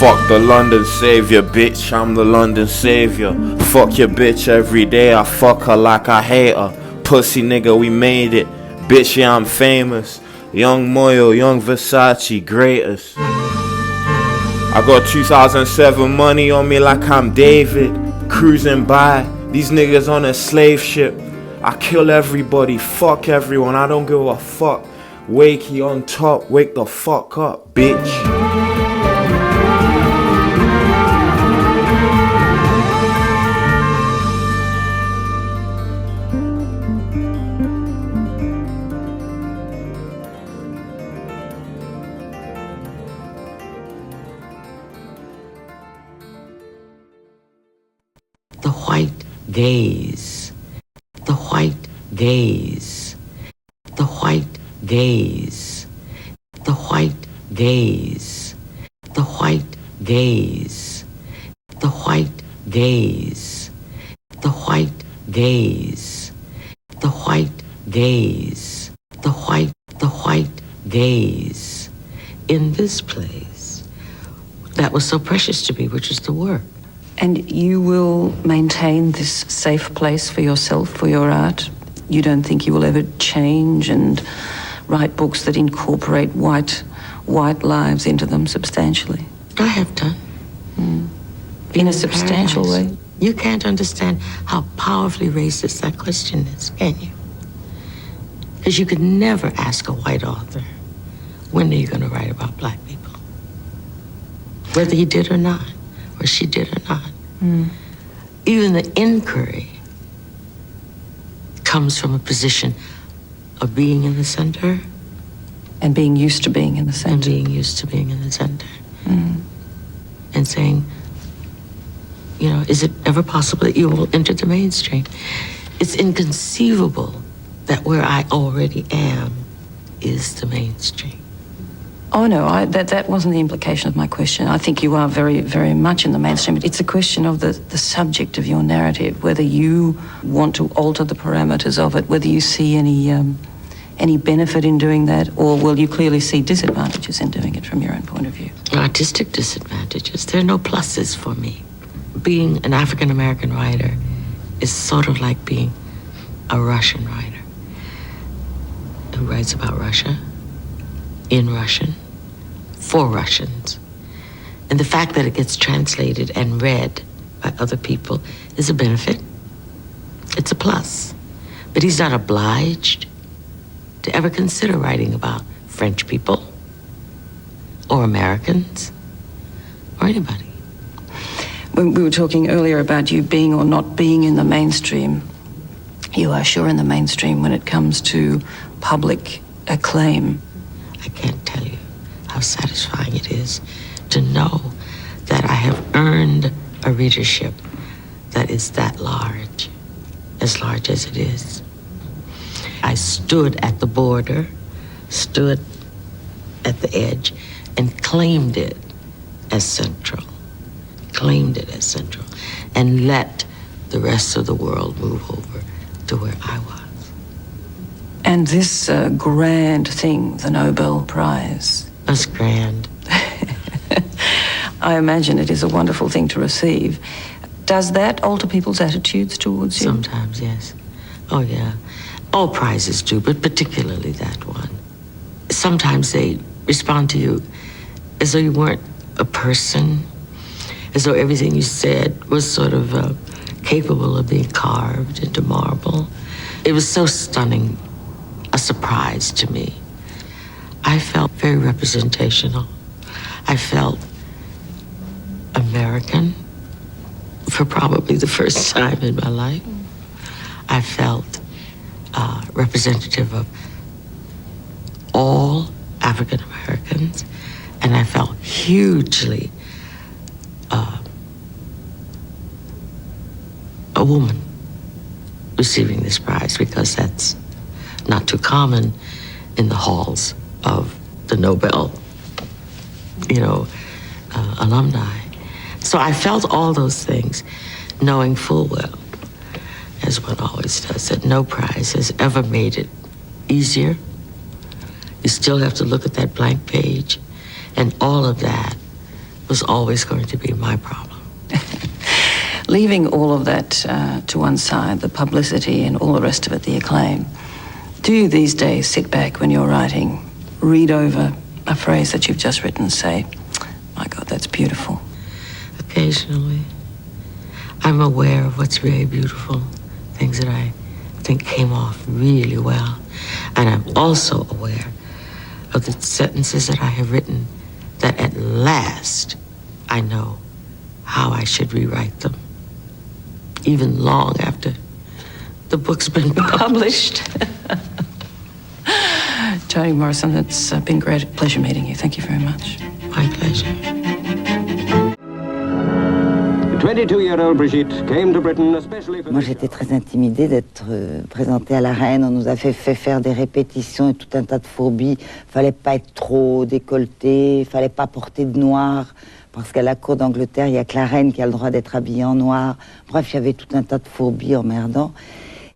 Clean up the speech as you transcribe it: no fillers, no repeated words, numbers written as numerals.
Fuck the London savior, bitch, I'm the London savior. Fuck your bitch every day, I fuck her like I hate her. Pussy nigga, we made it. Bitch, yeah, I'm famous. Young Moyo, young Versace, greatest. I got 2007 money on me like I'm David. Cruising by, these niggas on a slave ship. I kill everybody, fuck everyone, I don't give a fuck. Wakey on top, wake the fuck up, bitch. The white gaze, the white gaze, the white gaze, the white gaze, the white gaze, the white gaze, the white gaze, the white gaze, the white gaze. In this place that was so precious to me, which is the work. And you will maintain this safe place for yourself, for your art? You don't think you will ever change and write books that incorporate white lives into them substantially? I have done. In a substantial way? You can't understand how powerfully racist that question is, can you? Because you could never ask a white author, when are you going to write about black people? Whether he did or not. Or she did or not. Even the inquiry comes from a position of being in the center. And being used to being in the center. And being used to being in the center. And saying, you know, is it ever possible that you will enter the mainstream? It's inconceivable that where I already am is the mainstream. Oh, no, that wasn't the implication of my question. I think you are very, very much in the mainstream. It's a question of the subject of your narrative, whether you want to alter the parameters of it, whether you see any benefit in doing that, or will you clearly see disadvantages in doing it from your own point of view? Artistic disadvantages. There are no pluses for me. Being an African-American writer is sort of like being a Russian writer who writes about Russia, in Russian, for Russians. And the fact that it gets translated and read by other people is a benefit. It's a plus. But he's not obliged to ever consider writing about French people or Americans or anybody. When we were talking earlier about you being or not being in the mainstream, you are sure in the mainstream when it comes to public acclaim. I can't tell you how satisfying it is to know that I have earned a readership that is that large as it is. I stood at the border, stood at the edge, and claimed it as central, and let the rest of the world move over to where I was. And this grand thing, the Nobel Prize. That's grand. I imagine it is a wonderful thing to receive. Does that alter people's attitudes towards you? Sometimes, yes. Oh, yeah. All prizes do, but particularly that one. Sometimes they respond to you as though you weren't a person, as though everything you said was sort of capable of being carved into marble. It was so stunning. A surprise to me. I felt very representational. I felt American for probably the first time in my life. I felt representative of all African Americans, and I felt hugely a woman receiving this prize, because that's not too common in the halls of the Nobel, alumni. So I felt all those things, knowing full well, as one always does, that no prize has ever made it easier. You still have to look at that blank page, and all of that was always going to be my problem. Leaving all of that to one side, the publicity and all the rest of it, the acclaim, do you these days sit back when you're writing, read over a phrase that you've just written and say, my God, that's beautiful? Occasionally, I'm aware of what's very beautiful, things that I think came off really well. And I'm also aware of the sentences that I have written that at last I know how I should rewrite them, even long after the book's been published. Toni Morrison, it's been great. Pleasure meeting you. Thank you very much. My pleasure. 22-year-old Brigitte came to Britain especially for... Moi, j'étais très intimidée d'être présentée à la reine. On nous a fait faire des répétitions et tout un tas de fourbies. Fallait pas être trop décolleté, fallait pas porter de noir, parce qu'à la cour d'Angleterre, il y a que la reine qui a le droit d'être habillée en noir. Bref, il y avait tout un tas de fourbies emmerdants.